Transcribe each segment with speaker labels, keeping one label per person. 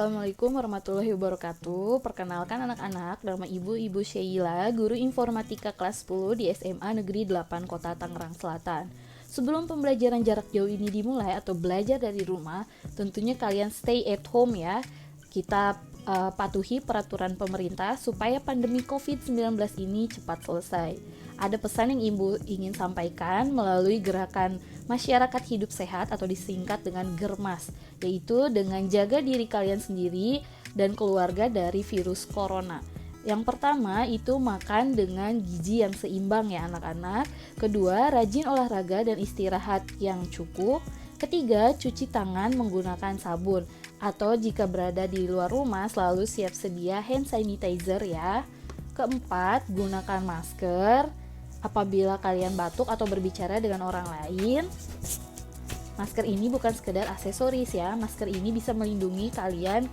Speaker 1: Assalamualaikum warahmatullahi wabarakatuh. Perkenalkan anak-anak, nama Ibu Sheila, guru informatika kelas 10 di SMA Negeri 8 Kota Tangerang Selatan. Sebelum pembelajaran jarak jauh ini dimulai atau belajar dari rumah, tentunya kalian stay at home ya. Kita patuhi peraturan pemerintah supaya pandemi COVID-19 ini cepat selesai. Ada pesan yang Ibu ingin sampaikan melalui gerakan masyarakat hidup sehat atau disingkat dengan GERMAS, yaitu dengan jaga diri kalian sendiri dan keluarga dari virus corona. Yang pertama itu makan dengan gizi yang seimbang ya anak-anak. Kedua, rajin olahraga dan istirahat yang cukup. Ketiga, cuci tangan menggunakan sabun. Atau jika berada di luar rumah selalu siap sedia hand sanitizer ya. Keempat, gunakan masker apabila kalian batuk atau berbicara dengan orang lain. Masker ini bukan sekedar aksesoris ya. Masker ini bisa melindungi kalian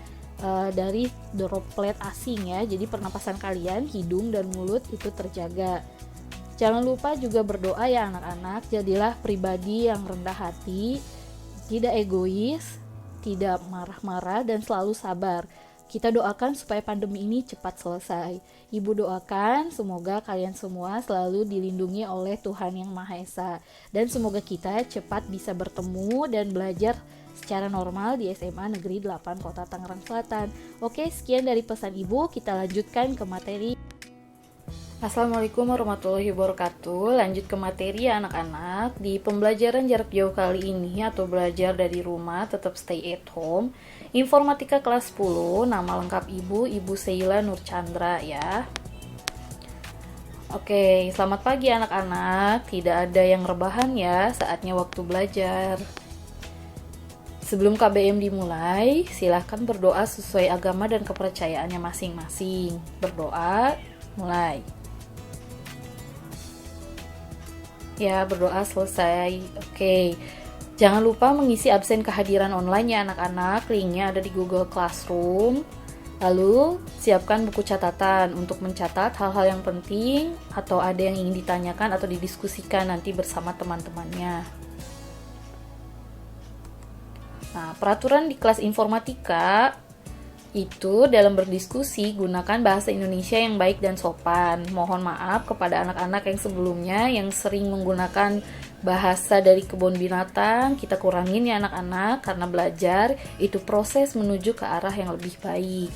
Speaker 1: dari droplet asing ya. Jadi pernapasan kalian, hidung dan mulut itu terjaga. Jangan lupa juga berdoa ya anak-anak. Jadilah pribadi yang rendah hati, tidak egois, tidak marah-marah dan selalu sabar. Kita doakan supaya pandemi ini cepat selesai. Ibu doakan semoga kalian semua selalu dilindungi oleh Tuhan Yang Maha Esa. Dan semoga kita cepat bisa bertemu dan belajar secara normal di SMA Negeri 8 Kota Tangerang Selatan. Oke, sekian dari pesan Ibu, kita lanjutkan ke materi. Assalamualaikum warahmatullahi wabarakatuh. Lanjut ke materi ya anak-anak. Di pembelajaran jarak jauh kali ini atau belajar dari rumah tetap stay at home, informatika kelas 10, nama lengkap Ibu Sheila Nur Chandra ya. Oke, selamat pagi anak-anak. Tidak ada yang rebahan ya, saatnya waktu belajar. Sebelum KBM dimulai, silahkan berdoa sesuai agama dan kepercayaannya masing-masing. Berdoa, mulai. Ya, berdoa selesai. Oke. Jangan lupa mengisi absen kehadiran online ya anak-anak. Linknya ada di Google Classroom. Lalu, siapkan buku catatan untuk mencatat hal-hal yang penting atau ada yang ingin ditanyakan atau didiskusikan nanti bersama teman-temannya. Nah, peraturan di kelas informatika itu dalam berdiskusi gunakan bahasa Indonesia yang baik dan sopan. Mohon maaf kepada anak-anak yang sebelumnya yang sering menggunakan bahasa dari kebun binatang, kita kurangin ya anak-anak, karena belajar itu proses menuju ke arah yang lebih baik.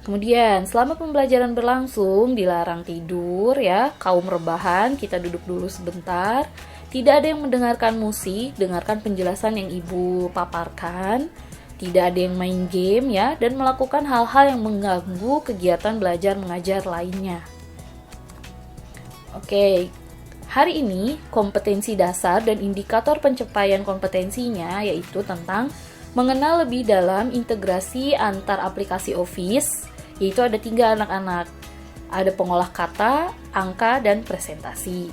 Speaker 1: Kemudian selama pembelajaran berlangsung dilarang tidur ya, kaum rebahan kita duduk dulu sebentar. Tidak ada yang mendengarkan musik, dengarkan penjelasan yang Ibu paparkan. Tidak ada yang main game ya, dan melakukan hal-hal yang mengganggu kegiatan belajar mengajar lainnya. Oke, hari ini kompetensi dasar dan indikator pencapaian kompetensinya yaitu tentang mengenal lebih dalam integrasi antar aplikasi Office, yaitu ada 3 anak-anak. Ada pengolah kata, angka, dan presentasi.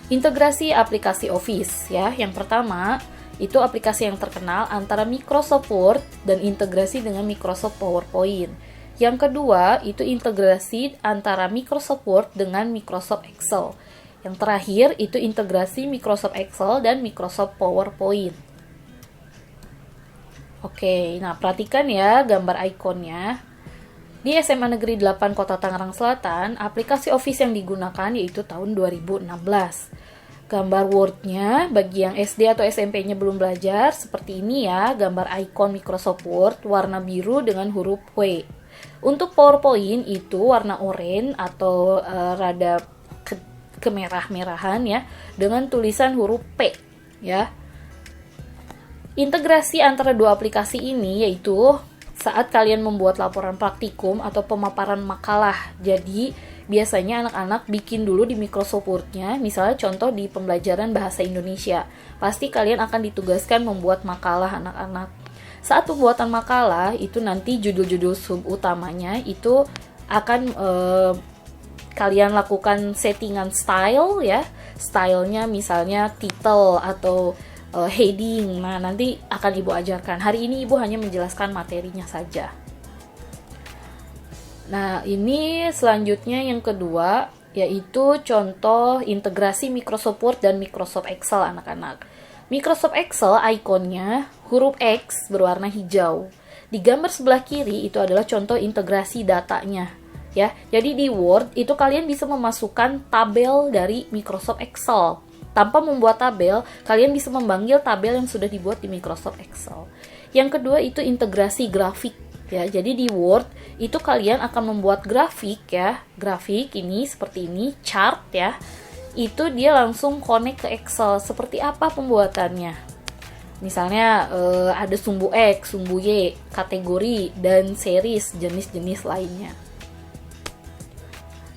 Speaker 1: Integrasi aplikasi Office ya, yang pertama itu aplikasi yang terkenal antara Microsoft Word dan integrasi dengan Microsoft PowerPoint. Yang kedua, itu integrasi antara Microsoft Word dengan Microsoft Excel. Yang terakhir, itu integrasi Microsoft Excel dan Microsoft PowerPoint. Oke, nah perhatikan ya gambar ikonnya. Di SMA Negeri 8 Kota Tangerang Selatan, aplikasi Office yang digunakan yaitu tahun 2016. Gambar Word-nya bagi yang SD atau SMP-nya belum belajar seperti ini ya, gambar ikon Microsoft Word warna biru dengan huruf W. Untuk PowerPoint itu warna oranye atau rada kemerah-merahan ya, dengan tulisan huruf P ya. Integrasi antara dua aplikasi ini yaitu saat kalian membuat laporan praktikum atau pemaparan makalah. Jadi biasanya anak-anak bikin dulu di Microsoft Word-nya, misalnya contoh di pembelajaran bahasa Indonesia. Pasti kalian akan ditugaskan membuat makalah anak-anak. Saat pembuatan makalah, itu nanti judul-judul sub utamanya itu akan kalian lakukan settingan style ya. Stylenya misalnya title atau heading. Nah, nanti akan Ibu ajarkan. Hari ini Ibu hanya menjelaskan materinya saja. Nah, ini selanjutnya yang kedua, yaitu contoh integrasi Microsoft Word dan Microsoft Excel anak-anak. Microsoft Excel ikonnya huruf X berwarna hijau. Di gambar sebelah kiri itu adalah contoh integrasi datanya. Ya, jadi di Word itu kalian bisa memasukkan tabel dari Microsoft Excel. Tanpa membuat tabel, kalian bisa memanggil tabel yang sudah dibuat di Microsoft Excel. Yang kedua itu integrasi grafik. Ya, jadi di Word itu kalian akan membuat grafik ya, grafik ini seperti ini, chart ya. Itu dia langsung connect ke Excel. Seperti apa pembuatannya? Misalnya ada sumbu X, sumbu Y, kategori dan series jenis-jenis lainnya.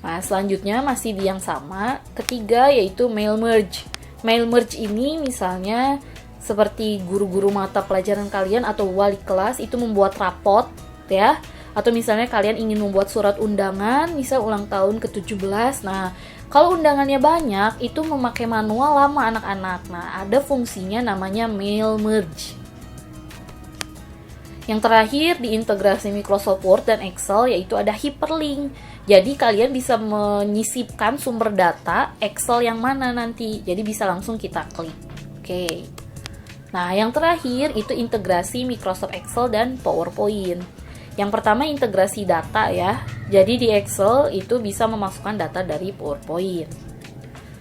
Speaker 1: Nah, selanjutnya masih di yang sama. Ketiga yaitu mail merge. Mail merge ini misalnya seperti guru-guru mata pelajaran kalian atau wali kelas itu membuat rapot ya, atau misalnya kalian ingin membuat surat undangan misal ulang tahun ke-17. Nah, kalau undangannya banyak itu memakai manual lama anak-anak. Nah, ada fungsinya namanya mail merge. Yang terakhir di integrasi Microsoft Word dan Excel yaitu ada hyperlink. Jadi kalian bisa menyisipkan sumber data Excel yang mana nanti. Jadi bisa langsung kita klik. Oke. Nah, yang terakhir itu integrasi Microsoft Excel dan PowerPoint. Yang pertama integrasi data ya. Jadi di Excel itu bisa memasukkan data dari PowerPoint.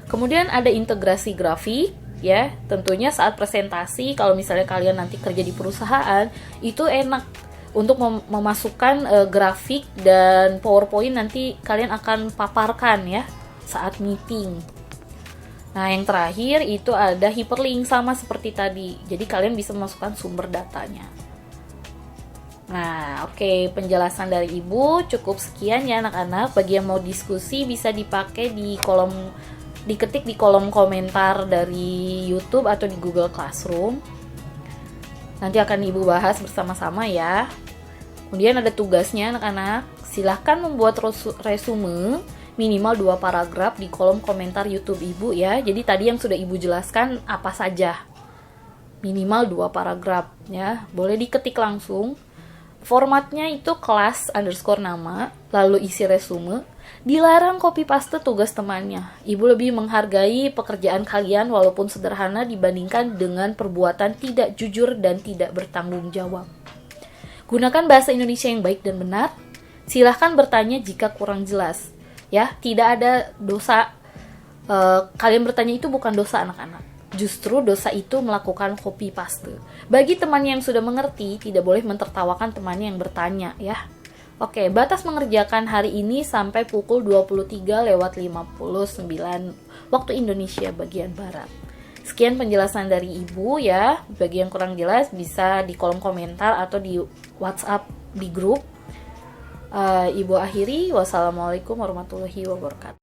Speaker 1: Kemudian ada integrasi grafik ya. Tentunya saat presentasi kalau misalnya kalian nanti kerja di perusahaan itu enak untuk memasukkan grafik dan PowerPoint nanti kalian akan paparkan ya saat meeting. Nah, yang terakhir itu ada hyperlink sama seperti tadi. Jadi kalian bisa memasukkan sumber datanya. Nah, oke, penjelasan dari Ibu cukup sekian ya anak-anak. Bagi yang mau diskusi bisa dipakai diketik di kolom komentar dari YouTube atau di Google Classroom. Nanti akan Ibu bahas bersama-sama ya. Kemudian ada tugasnya anak-anak. Silahkan membuat resume minimal 2 paragraf di kolom komentar YouTube Ibu ya. Jadi tadi yang sudah Ibu jelaskan apa saja. Minimal 2 paragraf ya. Boleh diketik langsung. Formatnya itu kelas _ nama, lalu isi resume. Dilarang copy paste tugas temannya. Ibu lebih menghargai pekerjaan kalian walaupun sederhana dibandingkan dengan perbuatan tidak jujur dan tidak bertanggung jawab. Gunakan bahasa Indonesia yang baik dan benar. Silahkan bertanya jika kurang jelas. Ya, tidak ada dosa. Kalian bertanya itu bukan dosa anak-anak. Justru dosa itu melakukan copy paste. Bagi temannya yang sudah mengerti, tidak boleh mentertawakan temannya yang bertanya ya. Oke, batas mengerjakan hari ini sampai pukul 23:59 waktu Indonesia bagian Barat. Sekian penjelasan dari Ibu ya. Bagi yang kurang jelas bisa di kolom komentar atau di WhatsApp di grup. Ibu akhiri, wassalamualaikum warahmatullahi wabarakatuh.